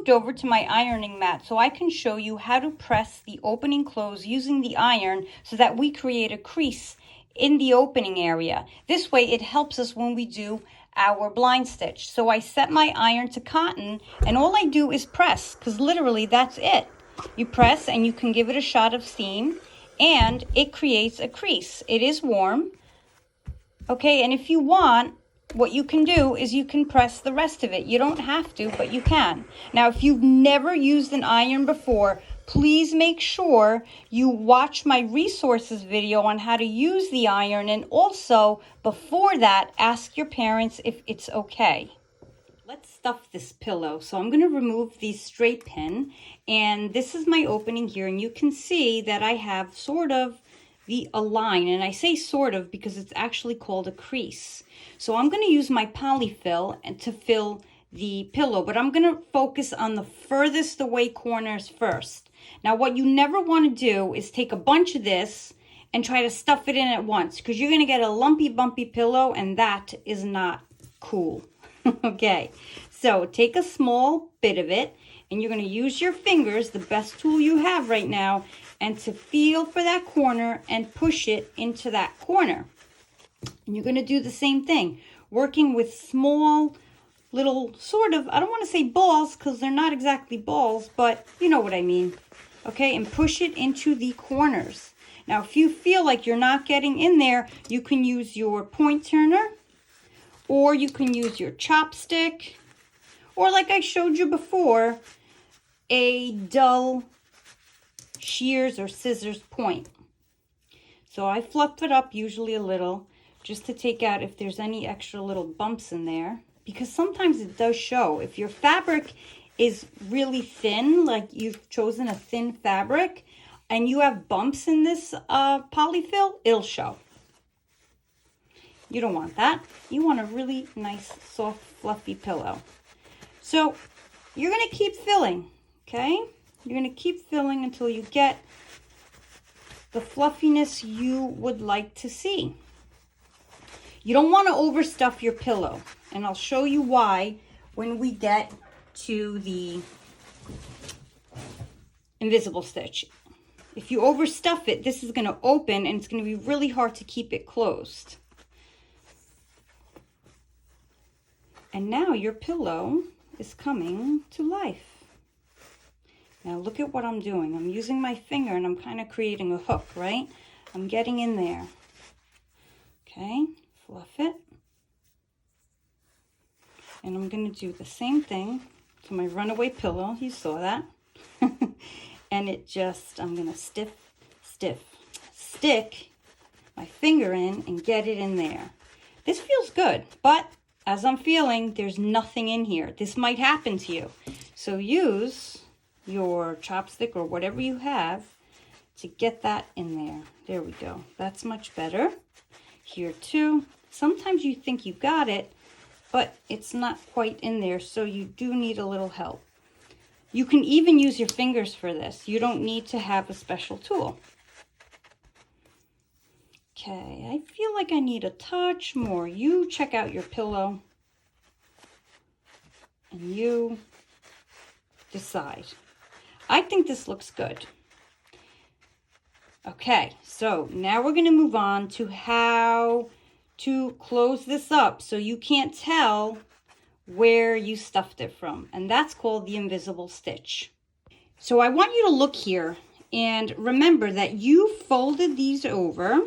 moved over to my ironing mat so I can show you how to press the opening close using the iron so that we create a crease in the opening area. This way it helps us when we do our blind stitch. So I set my iron to cotton and all I do is press, because literally that's it. You press and you can give it a shot of steam and it creates a crease. It is warm. Okay, and if you want, what you can do is you can press the rest of it. You don't have to, but you can. Now, if you've never used an iron before, please make sure you watch my resources video on how to use the iron. And also, before that, ask your parents if it's okay. Let's stuff this pillow. So I'm going to remove the straight pin. And this is my opening here. And you can see that I have sort of a line, and I say sort of because it's actually called a crease. So I'm going to use my polyfill and to fill the pillow, but I'm going to focus on the furthest away corners first. Now what you never want to do is take a bunch of this and try to stuff it in at once, because you're going to get a lumpy bumpy pillow and that is not cool. Okay, so take a small bit of it and you're going to use your fingers, the best tool you have right now, and to feel for that corner and push it into that corner. And you're going to do the same thing, working with small little sort of, I don't want to say balls because they're not exactly balls, but you know what I mean. Okay, and push it into the corners. Now, if you feel like you're not getting in there, you can use your point turner, or you can use your chopstick, or like I showed you before, a dull shears or scissors point. So I fluff it up usually a little just to take out if there's any extra little bumps in there, because sometimes it does show. If your fabric is really thin, like you've chosen a thin fabric and you have bumps in this polyfill, it'll show. You don't want that. You want a really nice, soft, fluffy pillow. So you're going to keep filling, okay? You're going to keep filling until you get the fluffiness you would like to see. You don't want to overstuff your pillow, and I'll show you why when we get to the invisible stitch. If you overstuff it, this is going to open and it's going to be really hard to keep it closed. And now your pillow is coming to life. Now look at what I'm doing. I'm using my finger and I'm kind of creating a hook, right? I'm getting in there. Okay, fluff it. And I'm going to do the same thing to my runaway pillow. You saw that. And it just, I'm going to stick my finger in and get it in there. This feels good, but as I'm feeling, there's nothing in here. This might happen to you. So use your chopstick or whatever you have to get that in there. There we go. That's much better. Here too. Sometimes you think you got it, but it's not quite in there, so you do need a little help. You can even use your fingers for this. You don't need to have a special tool. Okay, I feel like I need a touch more. You check out your pillow and you decide. I think this looks good. Okay, so now we're going to move on to how to close this up so you can't tell where you stuffed it from, and that's called the invisible stitch. So I want you to look here and remember that you folded these over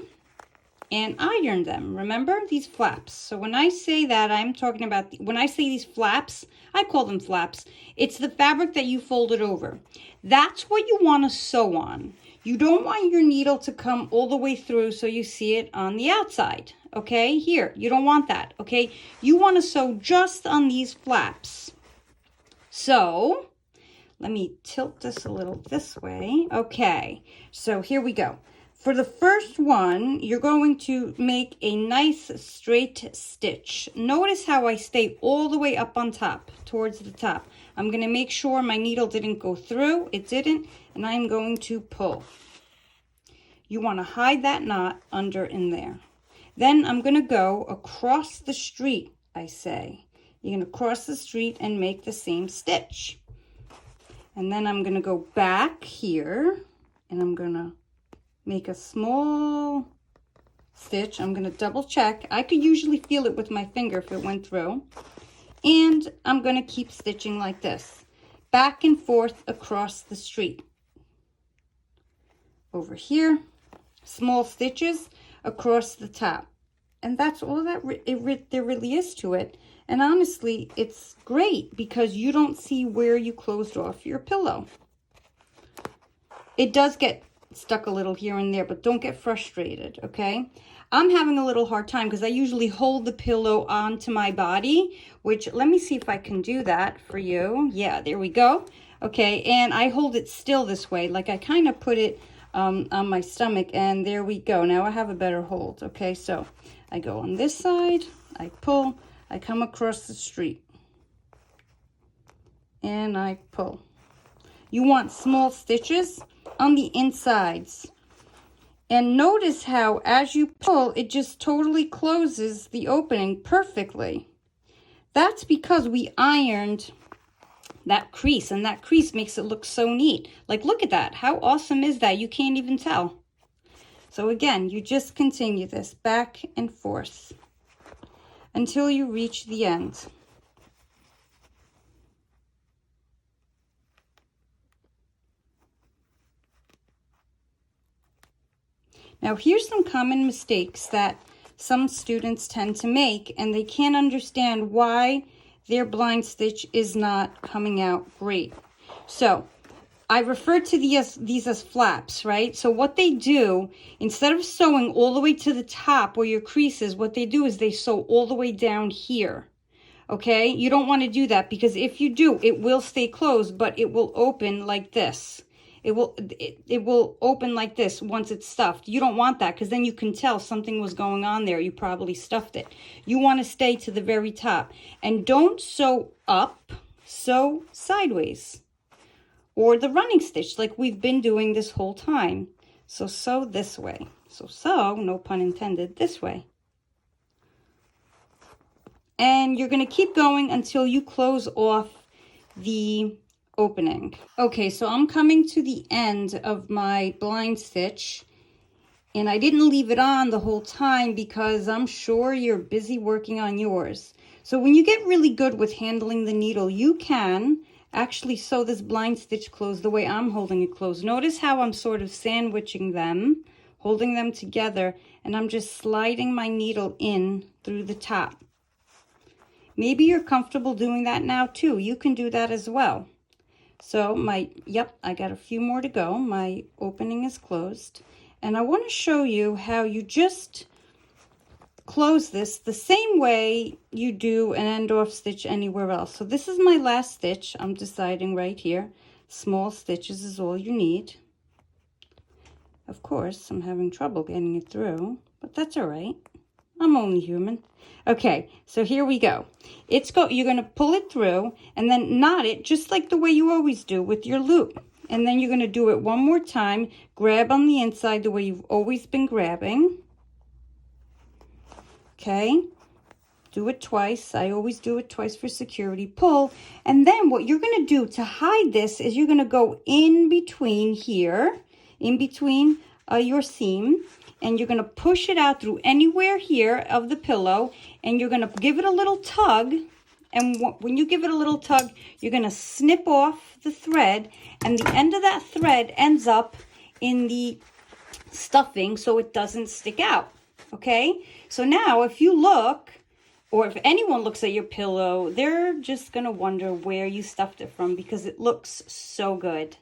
and ironed them. Remember these flaps? So when I say that, I'm talking about, when I say these flaps, I call them flaps. It's the fabric that you folded over. That's what you want to sew on. You don't want your needle to come all the way through so you see it on the outside. Okay, here, you don't want that, okay? You want to sew just on these flaps. So, let me tilt this a little this way. Okay, so here we go. For the first one, you're going to make a nice straight stitch. Notice how I stay all the way up on top, towards the top. I'm going to make sure my needle didn't go through. It didn't, and I'm going to pull. You want to hide that knot under in there. Then I'm going to go across the street, I say. You're going to cross the street and make the same stitch. And then I'm going to go back here and I'm going to make a small stitch. I'm going to double check. I could usually feel it with my finger if it went through. And I'm going to keep stitching like this, back and forth across the street. Over here, small stitches across the top. And that's all that there really is to it. And honestly, it's great because you don't see where you closed off your pillow. It does get stuck a little here and there, but don't get frustrated, okay? I'm having a little hard time because I usually hold the pillow onto my body, which let me see if I can do that for you. Yeah, there we go. Okay, and I hold it still this way, like I kind of put it on my stomach, and there we go. Now I have a better hold. Okay, so I go on this side, I pull, I come across the street, and I pull. You want small stitches on the insides. And notice how as you pull, it just totally closes the opening perfectly. That's because we ironed that crease, and that crease makes it look so neat. Like, look at that. How awesome is that? You can't even tell. So again, you just continue this back and forth until you reach the end. Now, here's some common mistakes that some students tend to make, and they can't understand why their blind stitch is not coming out great. So, I refer to these as flaps, right? So what they do, instead of sewing all the way to the top where your crease is, what they do is they sew all the way down here. Okay? You don't want to do that because if you do, it will stay closed, but it will open like this. It will open like this once it's stuffed. You don't want that because then you can tell something was going on there. You probably stuffed it. You want to stay to the very top. And don't sew up, sew sideways. Or the running stitch like we've been doing this whole time. So sew this way. So sew, no pun intended, this way. And you're going to keep going until you close off the opening. Okay, so I'm coming to the end of my blind stitch, and I didn't leave it on the whole time because I'm sure you're busy working on yours. So when you get really good with handling the needle, you can actually sew this blind stitch closed the way I'm holding it closed. Notice how I'm sort of sandwiching them, holding them together, and I'm just sliding my needle in through the top. Maybe you're comfortable doing that now too. You can do that as well. So I got a few more to go. My opening is closed. And I want to show you how you just close this the same way you do an end off stitch anywhere else. So this is my last stitch. I'm deciding right here. Small stitches is all you need. Of course, I'm having trouble getting it through, but that's all right. I'm only human. Okay, so here we go. You're going to pull it through and then knot it just like the way you always do with your loop. And then you're going to do it one more time. Grab on the inside the way you've always been grabbing. Okay, do it twice. I always do it twice for security. Pull, and then what you're going to do to hide this is you're going to go in between here, in between your seam, and you're going to push it out through anywhere here of the pillow, and you're going to give it a little tug. And when you give it a little tug, you're going to snip off the thread, and the end of that thread ends up in the stuffing so it doesn't stick out. Okay, so now if you look, or if anyone looks at your pillow, they're just going to wonder where you stuffed it from because it looks so good.